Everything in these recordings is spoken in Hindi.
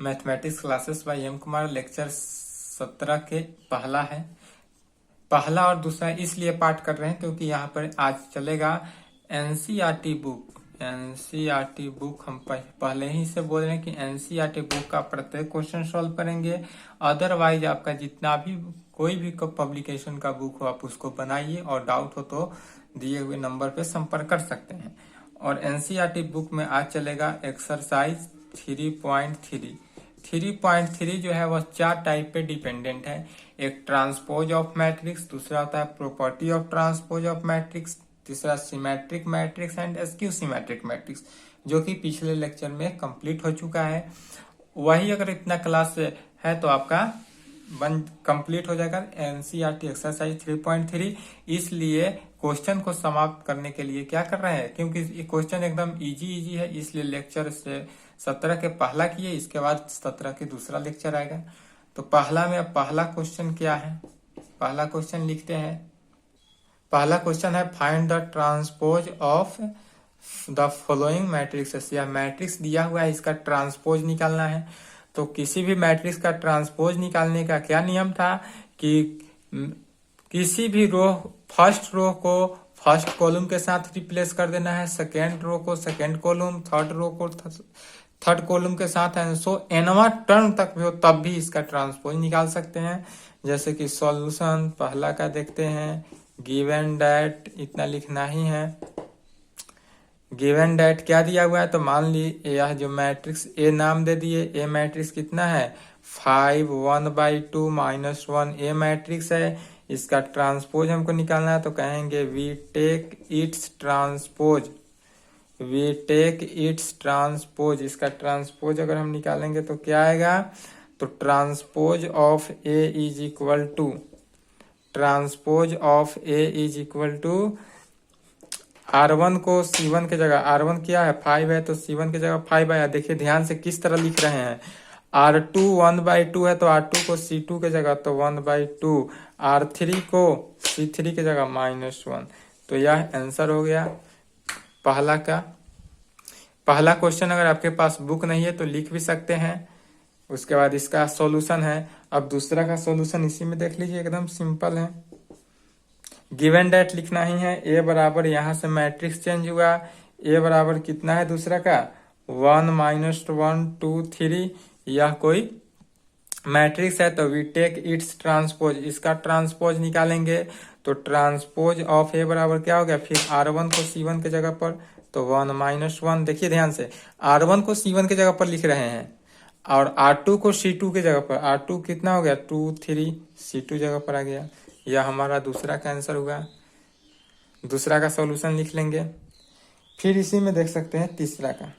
Mathematics classes by M Kumar lecture 17 के पहला है। पहला और दूसरा इसलिए पाठ कर रहे हैं क्योंकि यहाँ पर आज चलेगा एनसीईआरटी बुक। एनसीईआरटी बुक हम पहले ही से बोल रहे हैं कि एनसीईआरटी बुक का प्रत्येक क्वेश्चन सॉल्व करेंगे। अदरवाइज आपका जितना भी कोई भी पब्लिकेशन का बुक हो आप उसको बनाइए और डाउट हो तो दिए हुए नंबर पे संपर्क कर सकते हैं। और एनसीईआरटी बुक में आज चलेगा एक्सरसाइज 3.3। 3.3 जो है वह 4 टाइप पे डिपेंडेंट है। एक ट्रांसपोज ऑफ मैट्रिक्स, दूसरा होता है property of transpose of matrix, तीसरा symmetric matrix and skew symmetric matrix, जो कि पिछले लेक्चर में कंप्लीट हो चुका है। वही अगर इतना क्लास है तो आपका कंप्लीट हो जाएगा एनसीईआरटी एक्सरसाइज 3.3। इसलिए क्वेश्चन को समाप्त करने के लिए क्या कर रहे हैं, क्योंकि ये क्वेश्चन एकदम इजी है, इसलिए लेक्चर से 17 के पहला किए, इसके बाद 17 के दूसरा लेक्चर आएगा। तो पहला में अब पहला क्वेश्चन क्या है, पहला क्वेश्चन लिखते हैं। पहला क्वेश्चन है find the transpose of the following matrix. या मैट्रिक्स दिया हुआ है, इसका ट्रांसपोज निकालना है। तो किसी भी मैट्रिक्स का ट्रांसपोज निकालने का क्या नियम था कि किसी भी रो, फर्स्ट रो को फर्स्ट कॉलम के साथ रिप्लेस कर देना है, सेकेंड रो को सेकेंड कॉलम, थर्ड रो को थर्ड कॉलम के साथ है। सो एनवा टर्म तक भी हो तब भी इसका ट्रांसपोज निकाल सकते हैं। जैसे कि सॉल्यूशन पहला का देखते हैं, गिवन दैट इतना लिखना ही है। गिवन दैट क्या दिया हुआ है, तो मान ली यह जो मैट्रिक्स ए नाम दे दिए, ए मैट्रिक्स कितना है 5 1/2 -1 ए मैट्रिक्स है। इसका ट्रांसपोज हमको निकालना है, तो कहेंगे we take its transpose, we take its transpose. इसका ट्रांसपोज अगर हम निकालेंगे तो क्या आएगा, तो transpose of a is equal to, transpose of a is equal to R1 को C1 के जगह, R1 क्या है 5 है तो C1 की जगह 5 आया। देखिए ध्यान से किस तरह लिख रहे हैं, R2 1/2 है तो R2 को C2 के जगह तो 1/2, R3 को C3 के जगह -1। तो यह आंसर हो गया पहला का। पहला क्वेश्चन अगर आपके पास बुक नहीं है तो लिख भी सकते हैं। उसके बाद इसका सॉल्यूशन है। अब दूसरा का सॉल्यूशन इसी में देख लीजिए, एकदम सिंपल है। गिवन डेट लिखना ही है, ए बराबर यहाँ से मैट्रिक्स चेंज हुआ, ए बराबर कितना है दूसरा का 1 -1 2 3। यह कोई मैट्रिक्स है तो वी टेक इट्स ट्रांसपोज, इसका ट्रांसपोज निकालेंगे। तो ट्रांसपोज ऑफ ए बराबर क्या हो गया, फिर R1 को C1 के जगह पर तो 1 -1। देखिए ध्यान से R1 को C1 के जगह पर लिख रहे हैं और R2 को C2 के जगह पर, R2 कितना हो गया 2 3, C2 जगह पर आ गया। यह हमारा दूसरा का आंसर हुआ। दूसरा का सॉल्यूशन लिख लेंगे। फिर इसी में देख सकते हैं तीसरा का,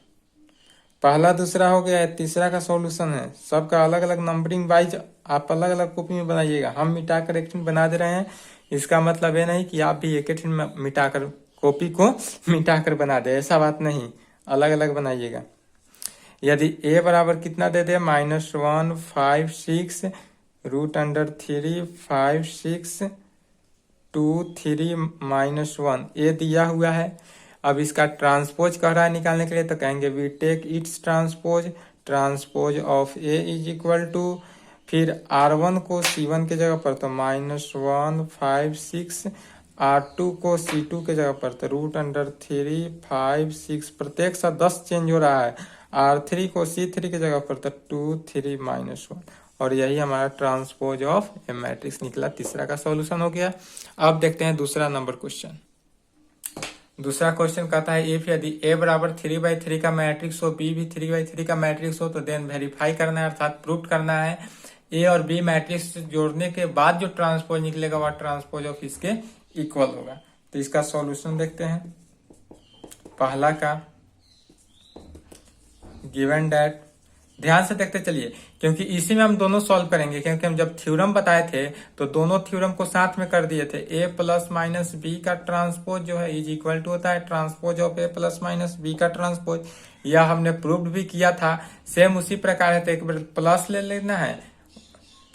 पहला दूसरा हो गया, तीसरा का सॉल्यूशन है। सबका अलग अलग नंबरिंग वाइज आप अलग अलग कॉपी में बनाइएगा। हम मिटाकर एक ठन बना दे रहे हैं, इसका मतलब ये नहीं कि आप भी एक ठन मिटाकर कॉपी को मिटाकर बना दे, ऐसा बात नहीं, अलग अलग बनाइएगा। यदि ए बराबर कितना दे दे -1 5 6 √3 5 6 2 3 -1, ए दिया हुआ है। अब इसका ट्रांसपोज कह रहा है निकालने के लिए, तो कहेंगे we take its transpose, transpose of a is equal to, फिर R1 को C1 के जगह पर तो -1 5 6, R2 को C2 के जगह पर तो √3 5 6, प्रत्येक सा 10 चेंज हो रहा है। R3 को C3 के जगह पर तो 2 3 -1, और यही हमारा ट्रांसपोज ऑफ ए मैट्रिक्स निकला। तीसरा का सॉल्यूशन हो गया। अब देखते हैं दूसरा नंबर क्वेश्चन। दूसरा क्वेश्चन कहता है इफ यदि A बराबर 3/3 का मैट्रिक्स हो, B भी 3/3 का मैट्रिक्स हो, तो देन वेरीफाई करना है, अर्थात प्रूफ करना है A और B मैट्रिक्स जोड़ने के बाद जो ट्रांसपोज निकलेगा वह ट्रांसपोज ऑफ इसके इक्वल होगा। तो इसका सॉल्यूशन देखते हैं। पहला का गिवन दैट, ध्यान से देखते चलिए क्योंकि इसी में हम दोनों सॉल्व करेंगे, क्योंकि हम जब थ्योरम बताए थे तो दोनों थ्योरम को साथ में कर दिए थे। A + -B का ट्रांसपोज जो है इज इक्वल टू होता है ट्रांसपोज ऑफ A + -B का ट्रांसपोज। यह हमने प्रूव्ड भी किया था। सेम उसी प्रकार है, तो एक बार प्लस ले लेना है,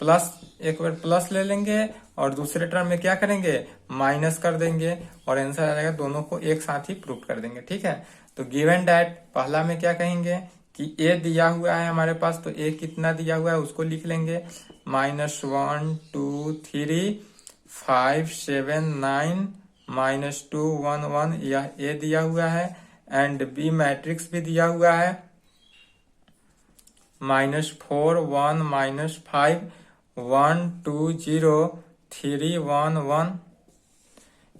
प्लस एक बार प्लस ले लेंगे और दूसरे टर्म में क्या करेंगे माइनस कर देंगे और आंसर आ जाएगा। दोनों को एक साथ ही प्रूव कर देंगे, ठीक है। तो गिवन दैट पहला में क्या कहेंगे कि ए दिया हुआ है हमारे पास, तो ए कितना दिया हुआ है उसको लिख लेंगे -1 2 3 5 7 9 -2 1 1, यह ए दिया हुआ है। एंड बी मैट्रिक्स भी दिया हुआ है -4 1 -5 1 2 0 3 1 1,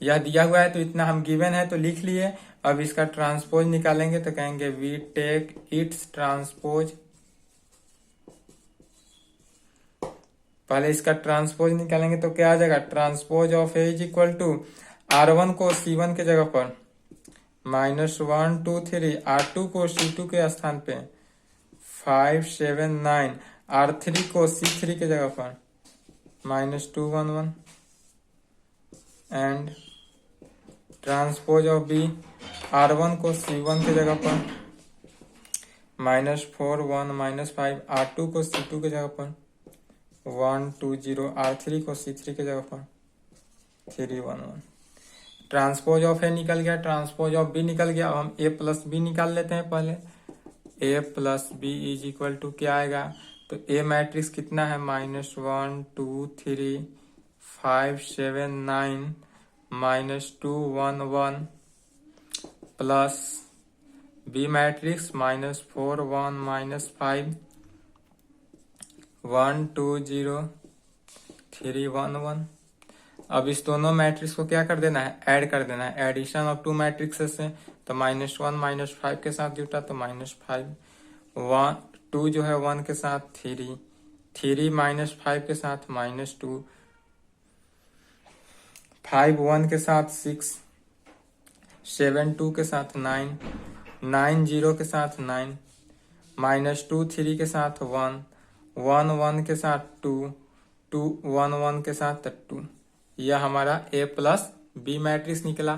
यह दिया हुआ है। तो इतना हम गिवन है तो लिख लिए। अब इसका ट्रांसपोज निकालेंगे तो कहेंगे वी टेक इट्स ट्रांसपोज। पहले इसका ट्रांसपोज निकालेंगे तो क्या आ जाएगा, transpose of a is equal to R1 को C1 के जगह पर -1 2 3, R2 को C2 के स्थान पे 5 7 9, R3 को C3 के जगह पर -2 1 1, and transpose of B R1 को C1 के जगह पर -4 1 -5, R2 को C2 के जगह पर 1 2 0, R3 को C3 के जगह पर 3 1 1। ट्रांसपोज ऑफ ए निकल गया, ट्रांसपोज ऑफ बी निकल गया। अब हम ए प्लस बी निकाल लेते हैं पहले। A plus B is equal to क्या आएगा, तो ए मैट्रिक्स कितना है -1 2 3 5 7 9 -2 1 1 प्लस बी मैट्रिक्स -4 1 -5 1 2 0 3 1 1। अब इस दोनों मैट्रिक्स को क्या कर देना है, ऐड कर देना है। एडिशन ऑफ टू मैट्रिक्स से तो -1 -5 के साथ जुटा तो -5, 1 2 जो है 1 के साथ 3 3 -5 के साथ -2, 5 1 के साथ 6, 7 2 के साथ 9, 9 0 के साथ 9, -2 3 के साथ 1, 1 1 के साथ 2, 2 1 1 के साथ 2। यह हमारा ए प्लस बी मैट्रिक्स निकला।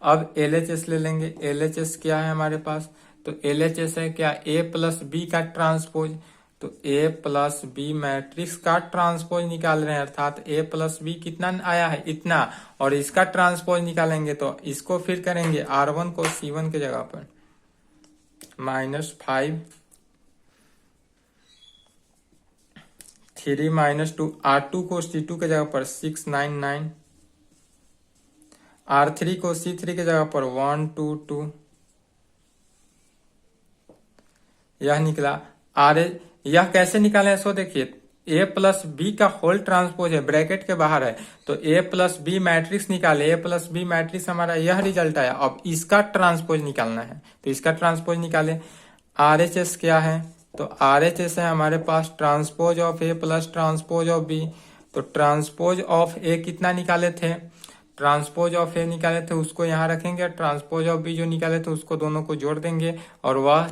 अब LHS ले लेंगे। LHS क्या है हमारे पास, तो LHS है क्या, ए प्लस बी का ट्रांसपोज। तो ए प्लस बी मैट्रिक्स का ट्रांसपोज निकाल रहे हैं, अर्थात ए प्लस बी कितना आया है, इतना, और इसका ट्रांसपोज निकालेंगे तो इसको फिर करेंगे R1 को C1 के जगह पर -5 3 -2, R2 को C2 के जगह पर 6 9 9, R3 को C3 के जगह पर 1 2 2, यह निकला। यह कैसे निकाले सो देखिए, ए प्लस बी का होल ट्रांसपोज है, ब्रैकेट के बाहर है, तो ए प्लस बी मैट्रिक्स निकाले। ए प्लस बी मैट्रिक्स हमारा यह रिजल्ट आया। अब इसका ट्रांसपोज निकालना है, तो इसका ट्रांसपोज निकाले। RHS क्या है, तो RHS है हमारे पास transpose of A plus transpose of B. तो ट्रांसपोज ऑफ ए कितना निकाले थे, ट्रांसपोज ऑफ ए निकाले थे, उसको यहाँ रखेंगे। ट्रांसपोज ऑफ बी जो निकाले थे उसको दोनों को जोड़ देंगे और वह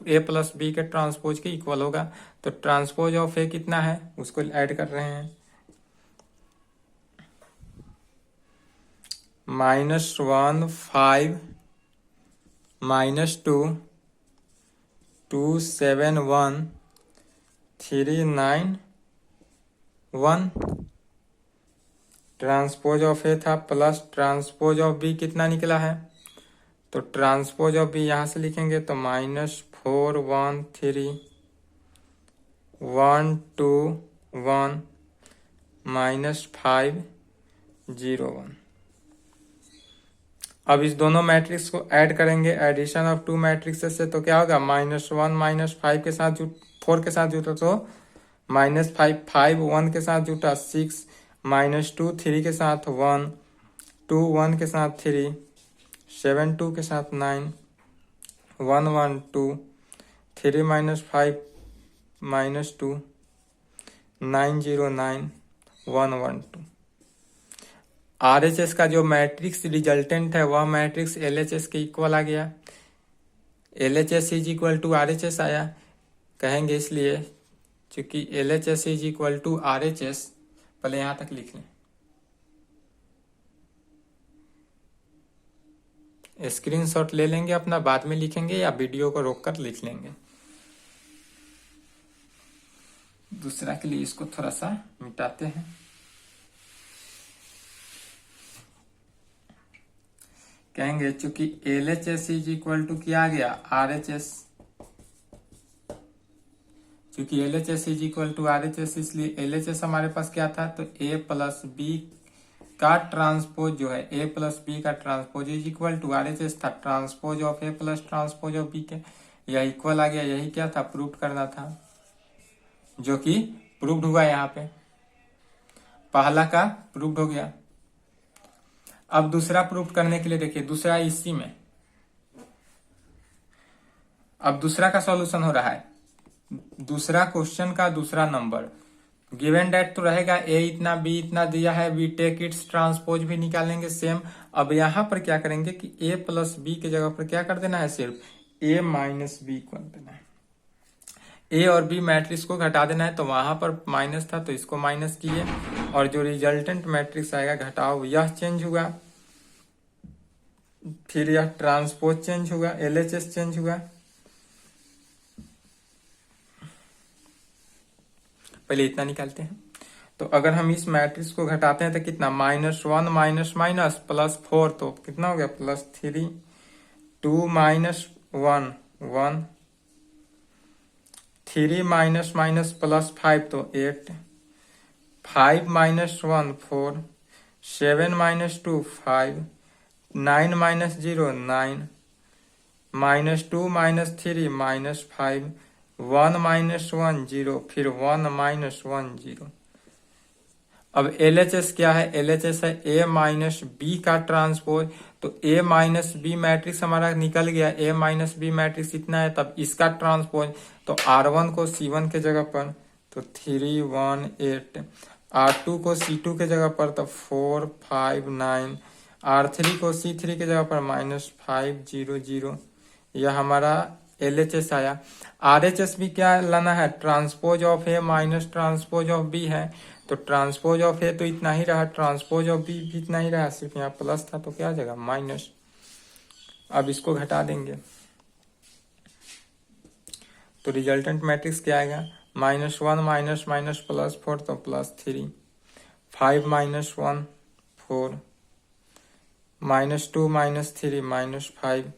ए प्लस बी के ट्रांसपोज के इक्वल होगा। तो ट्रांसपोज ऑफ ए कितना है उसको ऐड कर रहे हैं, -1 5 -2 2 7 1 3 9 1। ट्रांसपोज ऑफ ए था प्लस ट्रांसपोज ऑफ बी कितना निकला है, तो ट्रांसपोज ऑफ बी यहां से लिखेंगे तो -4 1 3 1 2 1 -5 0 1। अब इस दोनों मैट्रिक्स को ऐड करेंगे, एडिशन ऑफ टू मैट्रिक्स से, तो क्या होगा, -1 -5 के साथ 4 के साथ जुटा तो -5 5 1 के साथ जुटा 6, -2 3 के साथ 1, 2 1 के साथ 3, 7 2 के साथ 9, 1 1 2, 3 -5 -2, 9 0 9 1 1 2। RHS का जो मैट्रिक्स रिजल्टेंट है वह मैट्रिक्स LHS के इक्वल आ गया। LHS is equal to RHS आया, कहेंगे इसलिए क्योंकि LHS is equal to RHS। पहले यहां तक लिख लें, स्क्रीनशॉट ले लेंगे अपना, बाद में लिखेंगे या वीडियो को रोककर लिख लेंगे। दूसरा के लिए इसको थोड़ा सा मिटाते हैं। कहेंगे चूंकि LHS इज इक्वल टू क्या आ गया, RHS, क्योंकि LHS is equal to RHS, इसलिए LHS हमारे पास क्या था, तो A प्लस बी का ट्रांसपोज जो है, A प्लस बी का transpose is equal to RHS था transpose of A plus transpose of B के। यह इक्वल आ गया, यही क्या था, प्रूव करना था, जो कि प्रूव्ड हुआ यहाँ पे, पहला का प्रूव्ड हो गया। अब दूसरा प्रूव करने के लिए देखिए, दूसरा इसी में, अब दूसरा का सॉल्यूशन हो रहा है, दूसरा क्वेश्चन का दूसरा नंबर गिवन डेट तो रहेगा, A इतना B इतना दिया है, वी टेक इट्स ट्रांसपोज भी निकालेंगे सेम। अब यहां पर क्या करेंगे कि A प्लस बी के जगह पर क्या कर देना है, सिर्फ A माइनस बी कर देना है, A और B मैट्रिक्स को घटा देना है, तो वहां पर माइनस था तो इसको माइनस किए, और जो रिजल्टेंट मैट्रिक्स आएगा घटाओ यह चेंज हुआ, फिर यह ट्रांसपोज चेंज हुआ, LHS चेंज हुआ। पहले इतना निकालते हैं, तो अगर हम इस मैट्रिक्स को घटाते हैं तो कितना, -1 माइनस माइनस +4, तो कितना हो गया, +3, 2 माइनस 1 1, 3 माइनस माइनस +5 तो 8, 5 minus 1 4, 7 minus 2 5, 9 minus 0 9, -2 minus 3 -5, 1 minus 1 0, फिर 1 माइनस 1 0। अब LHS क्या है, LHS है A माइनस बी का ट्रांसपोज, तो A माइनस बी मैट्रिक्स हमारा निकल गया, A माइनस बी मैट्रिक्स इतना है, तब इसका ट्रांसपोज, तो R1 को C1 के जगह पर तो 3 1 8, R2 को C2 के जगह पर तो 4 5 9, R3 को C3 के जगह पर -5 0 0। यह हमारा LHS आया। RHS भी क्या लाना है, transpose of A minus transpose of B है, तो ट्रांसपोज ऑफ A तो इतना ही रहा, ट्रांसपोज ऑफ B भी इतना ही रहा, सिर्फ यहाँ प्लस था तो क्या आ जाएगा, माइनस। अब इसको घटा देंगे तो रिजल्टेंट मैट्रिक्स क्या आएगा, -1 माइनस माइनस +4 तो +3, 5 minus 1 4, -2 minus 3 -5,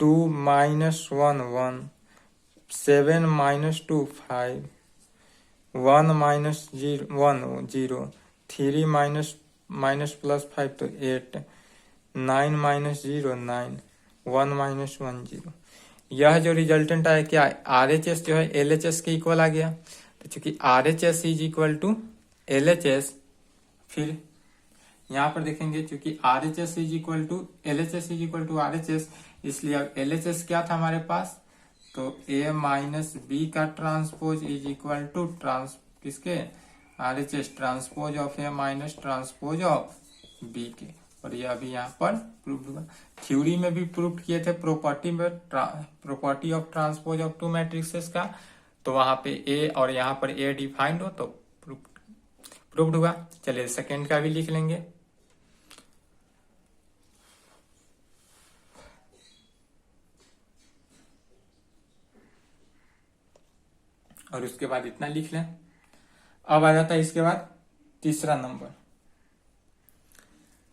2 minus 1 1, 7 minus 2 5, 1 minus 1 0, 3 minus +5 तो 8, 9 माइनस 0 9, 1 माइनस 1 0। यह जो रिजल्टेंट आया क्या, RHS जो है LHS के इक्वल आ गया, तो चूंकि RHS is equal to LHS, फिर यहाँ पर देखेंगे चूंकि RHS is equal to LHS is equal to RHS, इसलिए अब LHS क्या था हमारे पास, तो A माइनस बी का ट्रांसपोज इज इक्वल टू किसके, RHS transpose of A minus transpose of B के, और ये अभी यहाँ पर प्रूव हुआ। थ्योरी में भी प्रूव किए थे, प्रॉपर्टी में property of transpose of two matrices का, तो वहां पे A और यहाँ पर A डिफाइंड हो तो प्रूव्ड हुआ। चलिए सेकेंड का भी लिख लेंगे। और उसके बाद इतना लिख लें। अब आ जाता है इसके बाद तीसरा नंबर।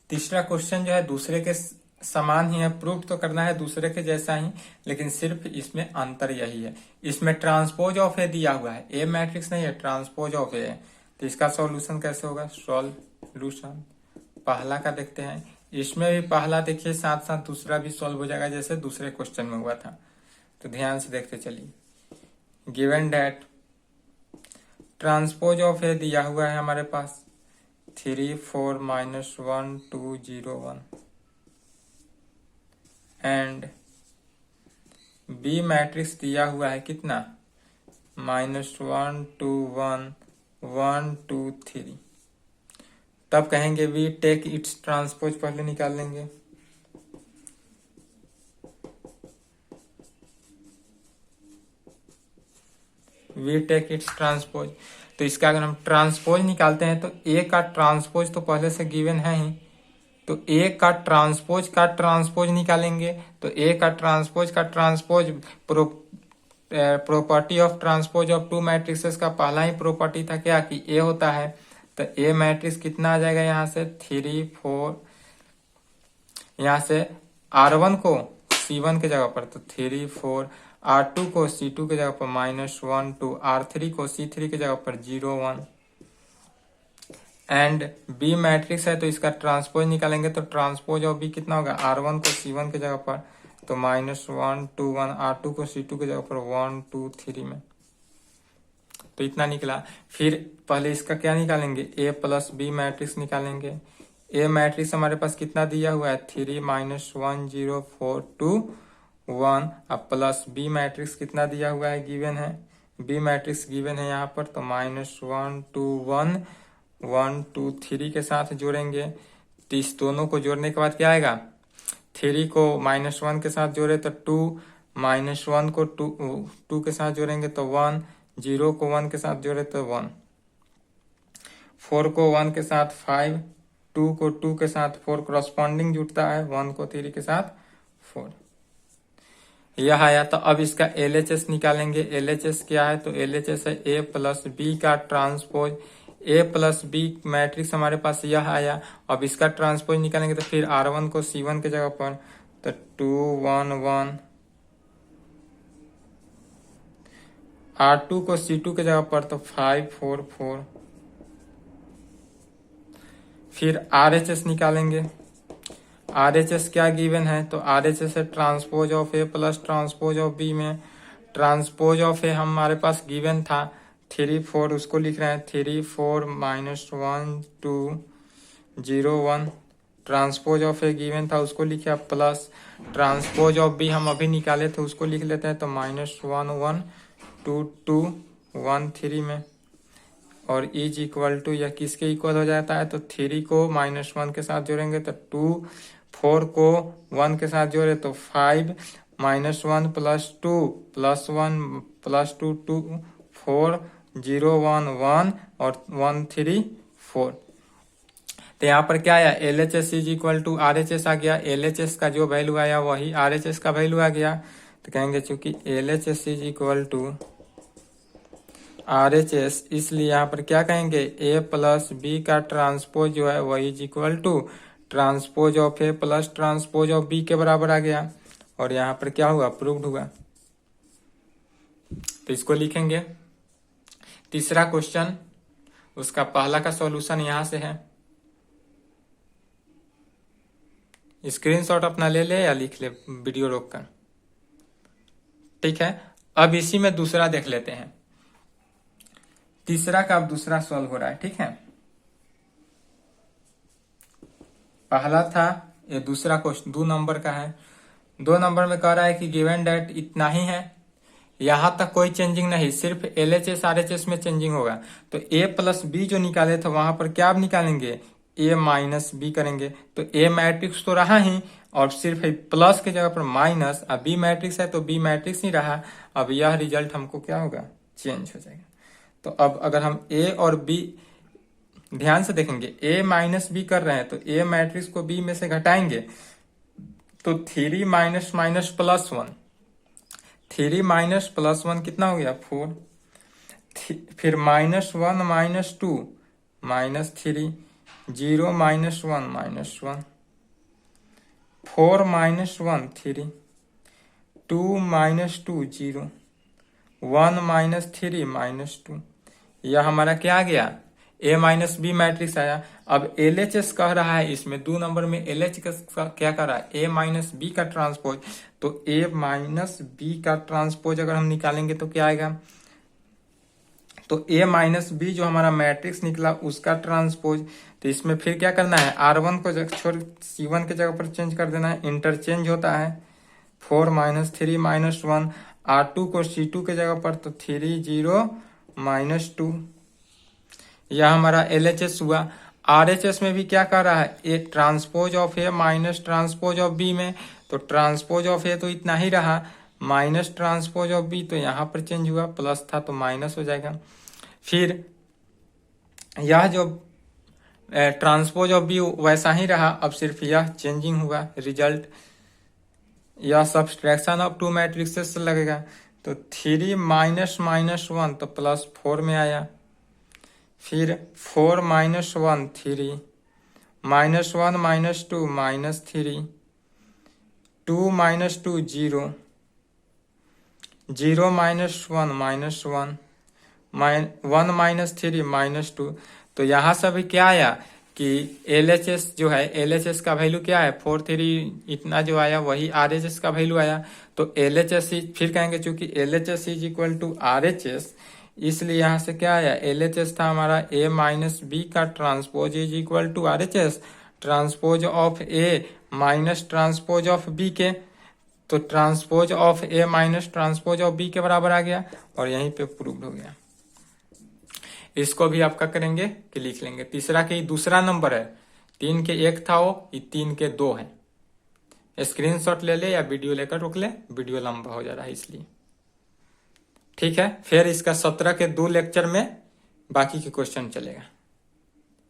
तीसरा क्वेश्चन जो है दूसरे के समान ही है, प्रूफ तो करना है दूसरे के जैसा ही, लेकिन सिर्फ इसमें अंतर यही है, इसमें ट्रांसपोज ऑफ ए दिया हुआ है, ए मैट्रिक्स नहीं है, ट्रांसपोज ऑफ ए है। तो इसका सॉल्यूशन कैसे होगा, सॉल्यूशन पहला का देखते हैं। इसमें भी पहला देखिए साथ साथ दूसरा भी सॉल्व हो जाएगा जैसे दूसरे क्वेश्चन में हुआ था। तो ध्यान से देखते चलिए। गिवन डेट ट्रांसपोज ऑफ ए दिया हुआ है हमारे पास 3 4 -1 2 0 1 एंड बी मैट्रिक्स दिया हुआ है कितना -1 2 1 1 2 3। तब कहेंगे वी टेक इट्स ट्रांसपोज, पहले निकाल लेंगे। वी टेक इट्स ट्रांसपोज, तो इसका अगर हम ट्रांसपोज निकालते हैं तो ए का ट्रांसपोज तो पहले से गिवन है ही, तो ए का ट्रांसपोज निकालेंगे। तो ए का transpose property of transpose of two matrices का पहला ही प्रॉपर्टी था क्या कि ए होता है। तो ए मैट्रिक्स कितना आ जाएगा यहाँ से 3 4, यहाँ से R1 को C1 के जगह पर तो 3 4, R2 को C2 के जगह पर -1 2, R3 को C3 के जगह पर 0 1 एंड बी मैट्रिक्स है तो इसका ट्रांसपोज निकालेंगे तो ट्रांसपोज ऑफ बी कितना होगा, R1 को C1 के जगह पर तो -1 2 1, R2 को C2 के जगह पर 1 2 3 में, तो इतना निकला। फिर पहले इसका क्या निकालेंगे, A प्लस बी मैट्रिक्स निकालेंगे। ए मैट्रिक्स हमारे पास कितना दिया हुआ है 3 -1 0 4 2 1, अब प्लस बी मैट्रिक्स कितना दिया हुआ है, गिवन है, बी मैट्रिक्स गिवन है यहाँ पर तो -1 2 1 1 2 3 के साथ जोड़ेंगे। तो इस दोनों को जोड़ने के बाद क्या आएगा, 3 को -1 के साथ जोड़े तो 2, -1 को 2 के साथ जोड़ेंगे तो 1, 0 को 1 के साथ जोड़े तो 1, 4 को 1 के साथ 5, 2 को 2 के साथ 4 क्रॉसपॉन्डिंग जुड़ता है, 1 को 3 के साथ 4, यह आया। तो अब इसका LHS निकालेंगे। LHS क्या है, तो LHS है A प्लस बी का transpose. A plus b matrix हमारे पास यह आया। अब इसका ट्रांसपोज निकालेंगे तो फिर R1 को C1 के जगह पर तो 2 1 1, R2 को C2 के जगह पर तो 5 4 4, फिर RHS निकालेंगे। RHS क्या गिवन है, तो RHS है transpose of A plus transpose of B में ट्रांसपोज ऑफ A हमारे पास गिवन था 3 4, उसको लिख रहे हैं 3 4 -1 2 0 1, ट्रांसपोज ऑफ A गिवन था उसको लिखा प्लस ट्रांसपोज ऑफ B हम अभी निकाले थे उसको लिख लेते हैं तो -1 1 2 2 1 3 में, और इज इक्वल टू यह किसके इक्वल हो जाता है, तो 3 को -1 के साथ जोड़ेंगे तो 2, 4 को 1 के साथ जोड़े तो 5, -1 प्लस 2 प्लस 1 प्लस 2 2 4 0 1 1 और 1 3 4। तो यहाँ पर क्या आया, LHS is equal to RHS आ गया। LHS का जो वैल्यू आया वही RHS का वैल्यू आ गया। तो कहेंगे चूंकि LHS is equal to RHS, इसलिए यहाँ पर क्या कहेंगे A प्लस बी का ट्रांसपोज जो है वही is equal to transpose of A plus transpose of B के बराबर आ गया, और यहाँ पर क्या हुआ, प्रूव्ड हुआ। तो इसको लिखेंगे। तीसरा क्वेश्चन, उसका पहला का सॉल्यूशन यहां से है, स्क्रीनशॉट अपना ले ले या लिख ले वीडियो रोककर, ठीक है। अब इसी में दूसरा देख लेते हैं। तीसरा का अब दूसरा सॉल्व हो रहा है, ठीक है। पहला था, ये दूसरा क्वेश्चन 2 नंबर का है। 2 नंबर में कह रहा है कि गिवन डेट इतना ही है, यहां तक कोई चेंजिंग नहीं, सिर्फ LHS RHS में चेंजिंग होगा। तो A प्लस बी जो निकाले थे वहां पर क्या निकालेंगे, A माइनस बी करेंगे। तो A मैट्रिक्स तो रहा ही, और सिर्फ प्लस की जगह पर माइनस, अब B मैट्रिक्स है तो B मैट्रिक्स ही रहा। अब यह रिजल्ट हमको क्या होगा, चेंज हो जाएगा। तो अब अगर हम A और B ध्यान से देखेंगे, A माइनस बी कर रहे हैं तो A मैट्रिक्स को B में से घटाएंगे तो 3 minus minus plus 1, 3 minus plus 1 कितना हो गया 4, फिर -1 -2 -3, 0 -1 -1, 4 -1 3, 2 -2 0, 1 -3 -2, यह हमारा क्या आ गया, A माइनस बी मैट्रिक्स आया। अब LHS कह रहा है, इसमें 2 नंबर में LHS क्या कर रहा है, A माइनस बी का ट्रांसपोज। तो A माइनस बी का ट्रांसपोज अगर हम निकालेंगे तो क्या आएगा, तो A माइनस बी जो हमारा मैट्रिक्स निकला उसका ट्रांसपोज। तो इसमें फिर क्या करना है, R1 को छोड़ C1 के जगह पर चेंज कर देना है, इंटरचेंज होता है। 4 -3 -1, R2 को C2 के जगह पर तो 3 0 -2, यह हमारा LHS हुआ। RHS में भी क्या कर रहा है, A transpose of A minus transpose of B में, तो ट्रांसपोज ऑफ A तो इतना ही रहा, माइनस ट्रांसपोज ऑफ B तो यहाँ पर चेंज हुआ, प्लस था तो माइनस हो जाएगा। फिर यह जो ट्रांसपोज ऑफ B वैसा ही रहा, अब सिर्फ यह चेंजिंग हुआ रिजल्ट, यह सब्सट्रैक्शन ऑफ 2 मैट्रिक्सेस से लगेगा। तो 3 -1 तो +4 में आया, फिर 4 -1 3, -1 -2 -3, 2 -2 0, 0 माइनस 1 माइनस 1, 1 माइनस 3 माइनस 2। तो यहाँ से भी क्या आया कि LHS जो है, LHS का वैल्यू क्या है 4 3, इतना जो आया वही RHS का वैल्यू आया। तो LHS फिर कहेंगे चूंकि LHS is equal to RHS, इसलिए यहाँ से क्या आया, LHS था हमारा A माइनस बी का transpose is equal to RHS, transpose of A minus transpose of B के, तो transpose of A minus transpose of B के बराबर आ गया और यहीं पे प्रूव्ड हो गया। इसको भी आपका करेंगे कि लिख लेंगे। तीसरा के दूसरा नंबर है, 3 के 1 था वो, ये 3 के 2 है। स्क्रीनशॉट ले ले या वीडियो लेकर रोक ले, वीडियो लंबा हो जा रहा है इसलिए। ठीक है, फिर इसका 17 के 2 लेक्चर में बाकी के क्वेश्चन चलेगा।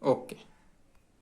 ओके।